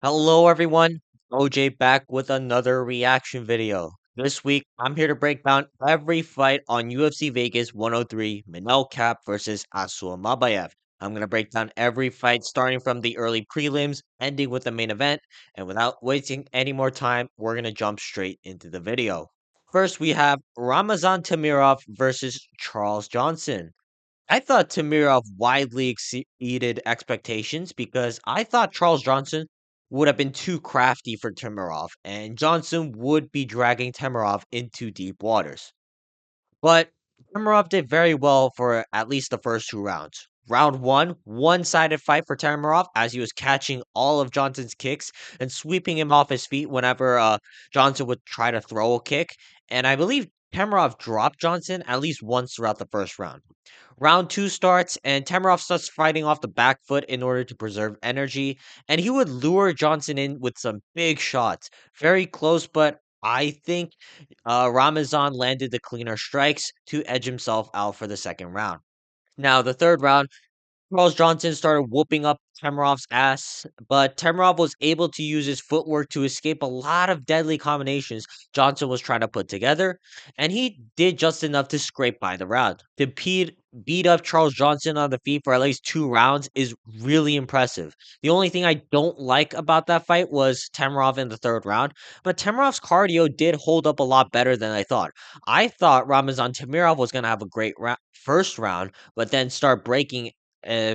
Hello everyone, OJ back with another reaction video. This week, I'm here to break down every fight on UFC Vegas 103 Manel Kape versus Almabayev. I'm going to break down every fight starting from the early prelims, ending with the main event, and without wasting any more time, we're going to jump straight into the video. First, we have Ramazan Tamirov versus Charles Johnson. I thought Tamirov widely exceeded expectations because I thought Charles Johnson would have been too crafty for Tamirov, and Johnson would be dragging Tamirov into deep waters. But Tamirov did very well for at least the first two rounds. Round one, one-sided fight for Tamirov as he was catching all of Johnson's kicks and sweeping him off his feet whenever Johnson would try to throw a kick. And I believe Tamirov dropped Johnson at least once throughout the first round. Round two starts, and Tamarov starts fighting off the back foot in order to preserve energy, and he would lure Johnson in with some big shots. Very close, but I think Ramazan landed the cleaner strikes to edge himself out for the second round. Now, the third round, Charles Johnson started whooping up Tamarov's ass, but Tamarov was able to use his footwork to escape a lot of deadly combinations Johnson was trying to put together, and he did just enough to scrape by the round. To beat up Charles Johnson on the feet for at least two rounds is really impressive. The only thing I don't like about that fight was Tamarov in the third round, but Tamarov's cardio did hold up a lot better than I thought. I thought Ramazan Tamirov was going to have a great first round, but then start breaking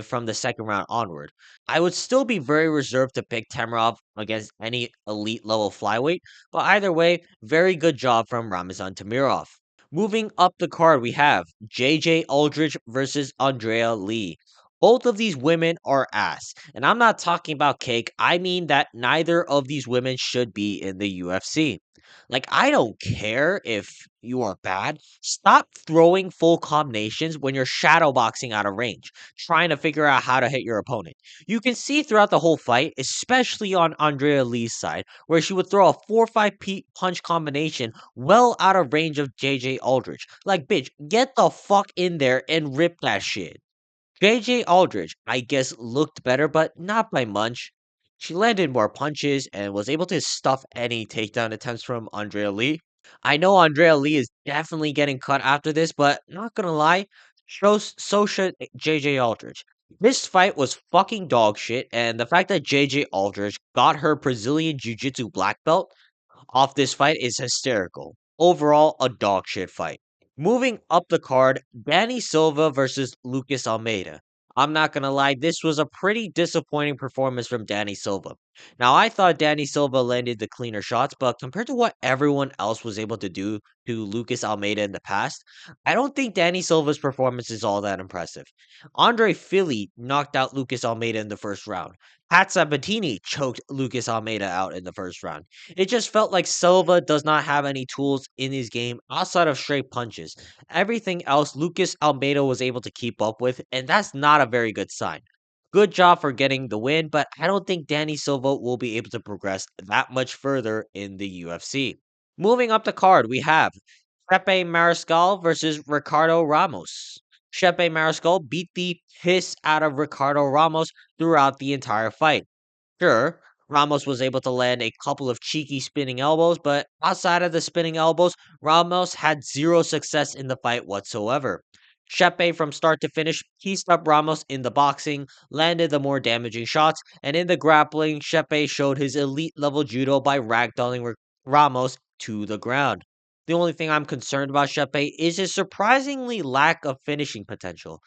from the second round onward. I would still be very reserved to pick Tamarov against any elite level flyweight, but either way, very good job from Ramazan Tamirov. Moving up the card, we have JJ Aldrich versus Andrea Lee. Both of these women are ass. And I'm not talking about cake. I mean that neither of these women should be in the UFC. Like, I don't care if you are bad. Stop throwing full combinations when you're shadowboxing out of range, trying to figure out how to hit your opponent. You can see throughout the whole fight, especially on Andrea Lee's side, where she would throw a 4-5 punch combination well out of range of JJ Aldrich. Like, bitch, get the fuck in there and rip that shit. JJ Aldrich, I guess, looked better, but not by much. She landed more punches and was able to stuff any takedown attempts from Andrea Lee. I know Andrea Lee is definitely getting cut after this, but not gonna lie, so should JJ Aldrich. This fight was fucking dog shit, and the fact that JJ Aldrich got her Brazilian Jiu Jitsu black belt off this fight is hysterical. Overall, a dog shit fight. Moving up the card, Danny Silva versus Lucas Almeida. I'm not gonna lie, this was a pretty disappointing performance from Danny Silva. Now, I thought Danny Silva landed the cleaner shots, but compared to what everyone else was able to do to Lucas Almeida in the past, I don't think Danny Silva's performance is all that impressive. Andre Philly knocked out Lucas Almeida in the first round. Pat Sabatini choked Lucas Almeida out in the first round. It just felt like Silva does not have any tools in his game outside of straight punches. Everything else Lucas Almeida was able to keep up with, and that's not a very good sign. Good job for getting the win, but I don't think Danny Silva will be able to progress that much further in the UFC. Moving up the card, we have Pepe Mariscal versus Ricardo Ramos. Chepe Mariscal beat the piss out of Ricardo Ramos throughout the entire fight. Sure, Ramos was able to land a couple of cheeky spinning elbows, but outside of the spinning elbows, Ramos had zero success in the fight whatsoever. Shepe, from start to finish, pieced up Ramos in the boxing, landed the more damaging shots, and in the grappling, Shepe showed his elite level judo by ragdolling Ramos to the ground. The only thing I'm concerned about Shepe is his surprisingly lack of finishing potential.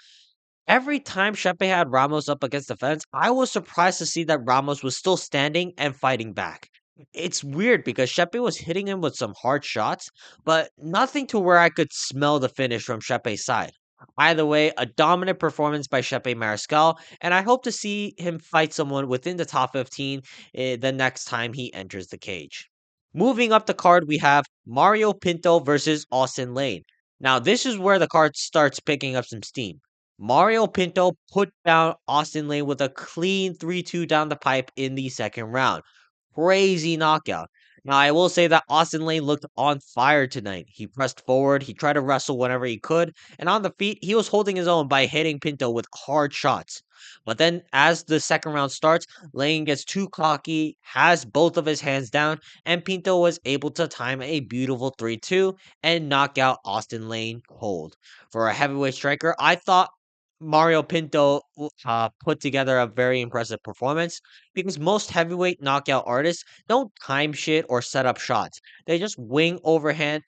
Every time Shepe had Ramos up against the fence, I was surprised to see that Ramos was still standing and fighting back. It's weird because Shepe was hitting him with some hard shots, but nothing to where I could smell the finish from Shepe's side. Either way, a dominant performance by Shepe Mariscal, and I hope to see him fight someone within the top 15 the next time he enters the cage. Moving up the card, we have Mario Pinto versus Austin Lane. Now, this is where the card starts picking up some steam. Mario Pinto put down Austin Lane with a clean 3-2 down the pipe in the second round. Crazy knockout. Now, I will say that Austin Lane looked on fire tonight. He pressed forward, he tried to wrestle whenever he could, and on the feet, he was holding his own by hitting Pinto with hard shots. But then as the second round starts, Lane gets too cocky, has both of his hands down, and Pinto was able to time a beautiful 3-2 and knock out Austin Lane cold. For a heavyweight striker, I thought Mario Pinto put together a very impressive performance because most heavyweight knockout artists don't time shit or set up shots. They just wing overhand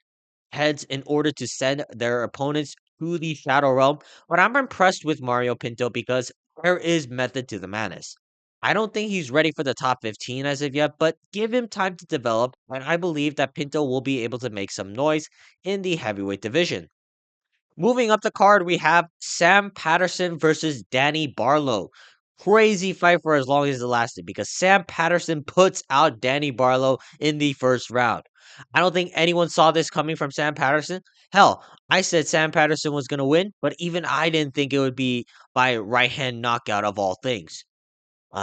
heads in order to send their opponents to the Shadow Realm. But I'm impressed with Mario Pinto because there is method to the madness. I don't think he's ready for the top 15 as of yet, but give him time to develop, and I believe that Pinto will be able to make some noise in the heavyweight division. Moving up the card, we have Sam Patterson versus Danny Barlow. Crazy fight for as long as it lasted because Sam Patterson puts out Danny Barlow in the first round. I don't think anyone saw this coming from Sam Patterson. Hell, I said Sam Patterson was going to win, but even I didn't think it would be by right hand knockout of all things.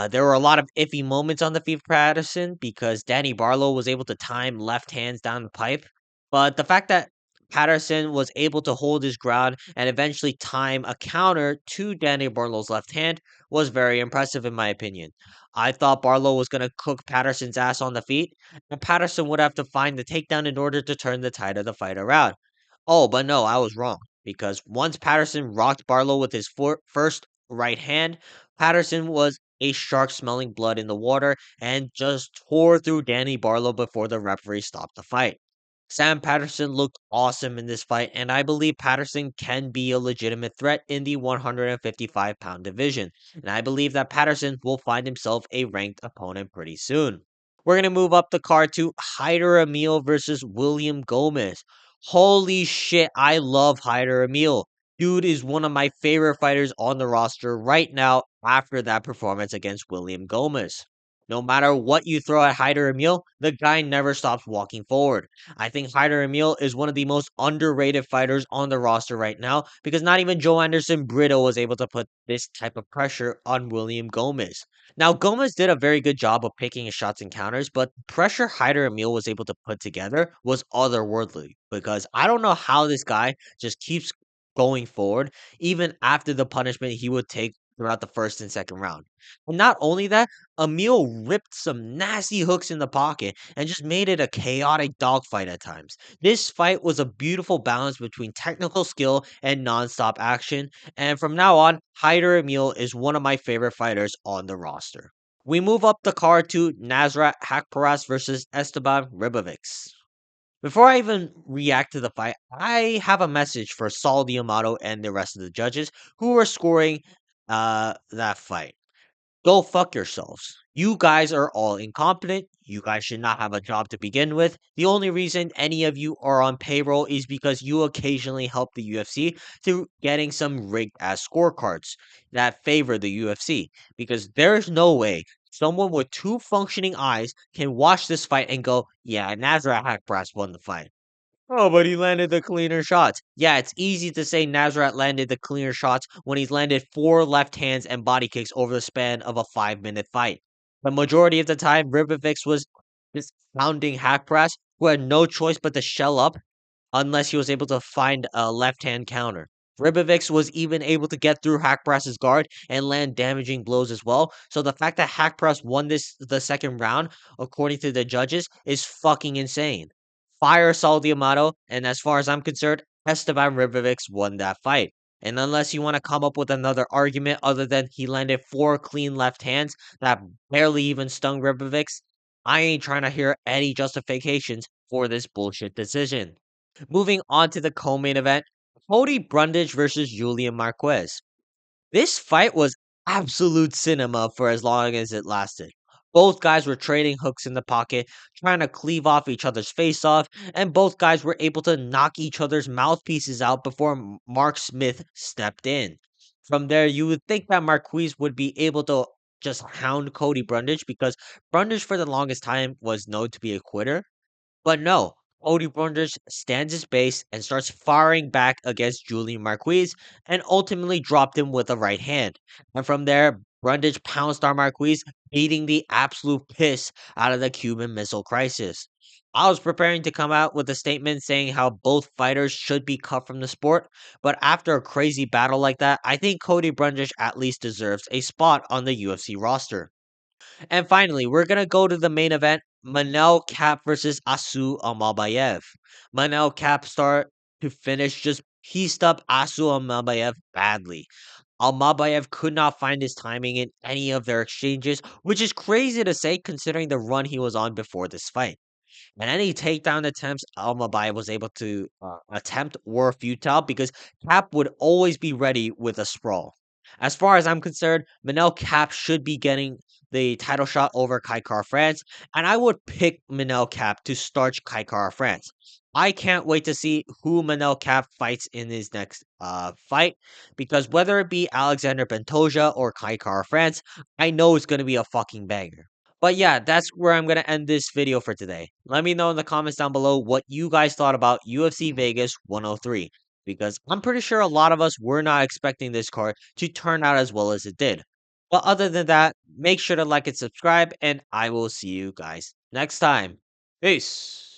There were a lot of iffy moments on the feet for Patterson because Danny Barlow was able to time left hands down the pipe. But the fact that Patterson was able to hold his ground and eventually time a counter to Danny Barlow's left hand was very impressive, in my opinion. I thought Barlow was going to cook Patterson's ass on the feet, and Patterson would have to find the takedown in order to turn the tide of the fight around. Oh, but no, I was wrong because once Patterson rocked Barlow with his first right hand, Patterson was a shark smelling blood in the water and just tore through Danny Barlow before the referee stopped the fight. Sam Patterson looked awesome in this fight, and I believe Patterson can be a legitimate threat in the 155-pound division. And I believe that Patterson will find himself a ranked opponent pretty soon. We're going to move up the card to Hyder Emil versus William Gomez. Holy shit, I love Hyder Emil. Dude is one of my favorite fighters on the roster right now after that performance against William Gomez. No matter what you throw at Hyder Emil, the guy never stops walking forward. I think Hyder Emil is one of the most underrated fighters on the roster right now because not even Joe Anderson Brito was able to put this type of pressure on William Gomez. Now, Gomez did a very good job of picking his shots and counters, but the pressure Hyder Emil was able to put together was otherworldly because I don't know how this guy just keeps going forward even after the punishment he would take throughout the first and second round. And not only that, Emil ripped some nasty hooks in the pocket and just made it a chaotic dogfight at times. This fight was a beautiful balance between technical skill and nonstop action, and from now on, Hyder Emil is one of my favorite fighters on the roster. We move up the card to Nasrat Hakparas versus Esteban Ribovics. Before I even react to the fight, I have a message for Saul Diamato and the rest of the judges who are scoring that fight. Go fuck yourselves. You guys are all incompetent. You guys should not have a job to begin with. The only reason any of you are on payroll is because you occasionally help the UFC through getting some rigged ass scorecards that favor the UFC. Because there's no way someone with two functioning eyes can watch this fight and go, yeah, Nazareth Hackbrass won the fight. Oh, but he landed the cleaner shots. Yeah, it's easy to say Nazareth landed the cleaner shots when he's landed four left hands and body kicks over the span of a 5-minute fight. The majority of the time, Ribovix was just pounding Hackprass, who had no choice but to shell up unless he was able to find a left hand counter. Ribovics was even able to get through Hackprass's guard and land damaging blows as well. So the fact that Hackprass won the second round, according to the judges, is fucking insane. Fire Saul Diamato, and as far as I'm concerned, Esteban Ribovics won that fight. And unless you want to come up with another argument other than he landed four clean left hands that barely even stung Ribovics, I ain't trying to hear any justifications for this bullshit decision. Moving on to the co-main event, Cody Brundage versus Julian Marquez. This fight was absolute cinema for as long as it lasted. Both guys were trading hooks in the pocket, trying to cleave off each other's face off, and both guys were able to knock each other's mouthpieces out before Mark Smith stepped in. From there, you would think that Marquez would be able to just hound Cody Brundage because Brundage for the longest time was known to be a quitter. But no, Cody Brundage stands his base and starts firing back against Julian Marquez and ultimately dropped him with a right hand. And from there, Brundage pounced on Marquez, beating the absolute piss out of the Cuban Missile Crisis. I was preparing to come out with a statement saying how both fighters should be cut from the sport, but after a crazy battle like that, I think Cody Brundage at least deserves a spot on the UFC roster. And finally, we're gonna go to the main event: Manel Cap versus Asu Almabayev. Manel Cap start to finish just pieced up Asu Almabayev badly. Almabayev could not find his timing in any of their exchanges, which is crazy to say considering the run he was on before this fight. And any takedown attempts Almabayev was able to attempt were futile because Cap would always be ready with a sprawl. As far as I'm concerned, Manel Cap should be getting the title shot over Kaikar France, and I would pick Manel Cap to starch Kaikar France. I can't wait to see who Manel Cap fights in his next fight, because whether it be Alexander Pantoja or Kaikar France, I know it's going to be a fucking banger. But yeah, that's where I'm gonna end this video for today. Let me know in the comments down below what you guys thought about UFC Vegas 103, because I'm pretty sure a lot of us were not expecting this card to turn out as well as it did. But other than that, make sure to like and subscribe, and I will see you guys next time. Peace.